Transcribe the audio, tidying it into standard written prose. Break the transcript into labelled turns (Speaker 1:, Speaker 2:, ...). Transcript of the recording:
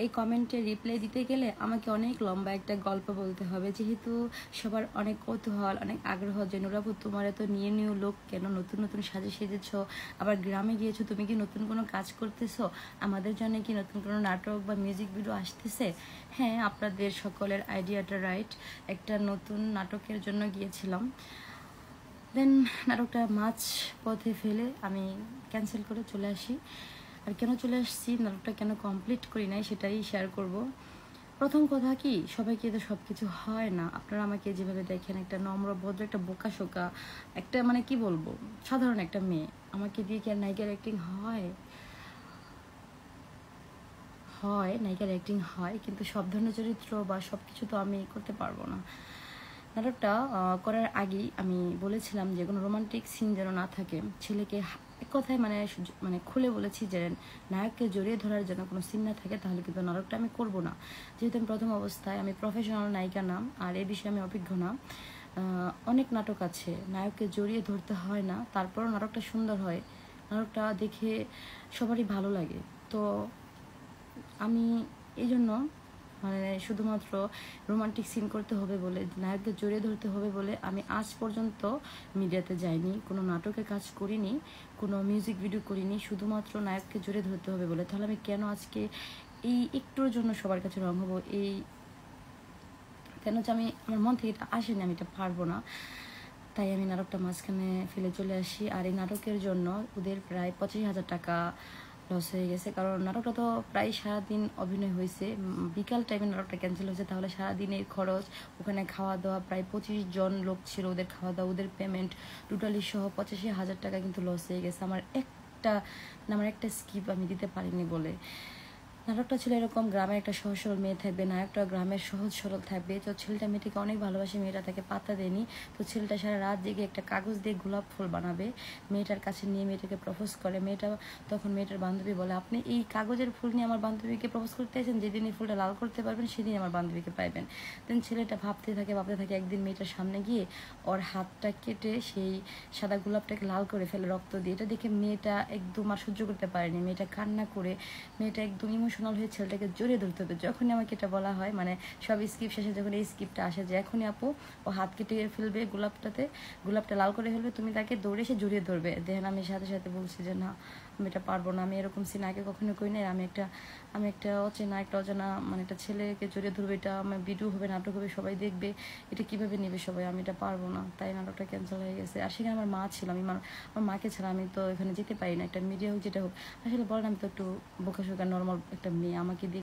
Speaker 1: এই কমেন্টে রিপ্লাই দিতে গেলে আমাকে অনেক লম্বা একটা গল্প বলতে হবে, যেহেতু সবার অনেক কৌতূহল, অনেক আগ্রহ যে নুরাপু তোমার এত নিয়ে নিউ লোক কেন, নতুন নতুন সাজে সেজেছ, আবার গ্রামে গিয়েছো, তুমি কি নতুন কোনো কাজ করতেছো, আমাদের জন্য কি নতুন কোনো নাটক বা মিউজিক ভিডিও আসতেছে? হ্যাঁ, আপনাদের সকলের আইডিয়াটা রাইট, একটা নতুন নাটকের জন্য গিয়েছিলাম। দেন নাটকটা মাঝ পথে ফেলে আমি ক্যান্সেল করে চলে আসি। আর কেন চলে আসছি, নাটকটা কেন কমপ্লিট করি নাই সেটাই শেয়ার করব। প্রথম কথা কি, সবাইকে তো সব কিছু হয় না। আপনারা আমাকে যেভাবে দেখেন, একটা নম্র ভদ্র, একটা বোকাশোকা, একটা মানে কি বলবো, সাধারণ একটা মেয়ে, আমাকে দিয়ে কি আর নায়িকার অ্যাক্টিং হয়? হয়, নায়িকার অ্যাক্টিং হয়, কিন্তু সব ধরনের চরিত্র বা সব কিছু তো আমি করতে পারবো না। নাটকটা করার আগেই আমি বলেছিলাম যে কোনো রোমান্টিক সিন যেন না থাকে। ছেলেকে এক কথায় মানে মানে খুলে বলেছি যে নায়ককে জড়িয়ে ধরার জন্য কোনো সিন না থাকে, তাহলে কিন্তু নাটকটা আমি করব না। যেহেতু আমি প্রথম অবস্থায়, আমি প্রফেশনাল নায়িকা না, আর এ বিষয়ে আমি অভিজ্ঞ না। অনেক নাটক আছে নায়ককে জড়িয়ে ধরতে হয় না, তারপরও নাটকটা সুন্দর হয়, নাটকটা দেখে সবারই ভালো লাগে। তো আমি এই জন্য মানে শুধুমাত্র রোমান্টিক সিন করতে হবে বলে, নায়ককে জড়িয়ে ধরতে হবে বলে আমি আজ পর্যন্ত মিডিয়াতে যাইনি, কোনো নাটকে কাজ করিনি, কোনো মিউজিক ভিডিও করিনি, শুধুমাত্র নায়ককে জড়িয়ে ধরতে হবে বলে। তাহলে আমি কেন আজকে এই একটুর জন্য সবার কাছে রং হবো? এই কেন যে আমি, আমার মন থেকে এটা আসেনি, আমি এটা পারবো না। তাই আমি নাটকটা মাঝখানে ফেলে চলে আসি। আর এই নাটকের জন্য ওদের প্রায় 25,000 টাকা লস হয়ে গেছে, কারণ নাটকটা তো প্রায় সারাদিন অভিনয় হয়েছে, বিকাল টাইমে নাটকটা ক্যান্সেল হয়েছে, তাহলে সারাদিনের খরচ, ওখানে খাওয়া দাওয়া, প্রায় 25 জন লোক ছিল, ওদের খাওয়া দাওয়া, ওদের পেমেন্ট টোটালি সহ 85,000 টাকা কিন্তু লস হয়ে গেছে আমার একটা স্কিপ আমি দিতে পারিনি বলে। নাটকটা ছিল এরকম, গ্রামের একটা সহজ সরল মেয়ে থাকবে, নায়কটা গ্রামের সহজ সরল থাকবে। তো ছেলেটা মেয়েটাকে অনেক ভালোবাসে, মেয়েটা তাকে পাত্তা দেয়নি। তো ছেলেটা সারা রাত জেগে একটা কাগজ দিয়ে গোলাপ ফুল বানাবে, মেয়েটার কাছে নিয়ে মেয়েটাকে প্রপোজ করে। তখন মেয়েটার বান্ধবী বলে, আপনি এই কাগজের ফুল নিয়ে আমার বান্ধবীকে প্রপোজ করতে এসেছেন, যেদিন এই ফুলটা লাল করতে পারবেন সেদিন আমার বান্ধবীকে পাইবেন। দেন ছেলেটা ভাবতে থাকে, একদিন মেয়েটার সামনে গিয়ে ওর হাতটা কেটে সেই সাদা গোলাপটাকে লাল করে ফেলে রক্ত দিয়ে। এটা দেখে মেয়েটা একদম আর সহ্য করতে পারেনি, মেয়েটা কান্না করে, মেয়েটা একদম ইমোশনাল হয়ে ছেলেটাকে জড়িয়ে ধরতে হবে। যখনই আমাকে এটা বলা হয়, মানে সব স্কিপ শেষে যখন এই স্কিপটা আসে যে এখনই আপু ও হাত কেটে ফেলবে গোলাপটা লাল করে ফেলবে, তুমি তাকে দৌড়ে এসে জড়িয়ে ধরবে। দেখেন আমি সাথে সাথে বলছি যে না, আমি এটা পারবো না, আমি এরকম সিন আগে কখনো করি নাই। আমি একটা অজানা মানে একটা ছেলেকে জড়িয়ে ধরবে, এটা আমার ভিডিও হবে, নাটক হবে, সবাই দেখবে, এটা কিভাবে নেবে সবাই, আমি এটা পারবো না। তাই নাটকটা ক্যান্সেল হয়ে গেছে। আর সেখানে আমার মা ছিল, আমার মাকে ছাড়া আমি তো এখানে যেতে পারি না, একটা মিডিয়া হোক যেটা হোক। আসলে বলেন, আমি তো একটু বোকাশোকা নর্মাল একটা মেয়ে, আমাকে দিয়ে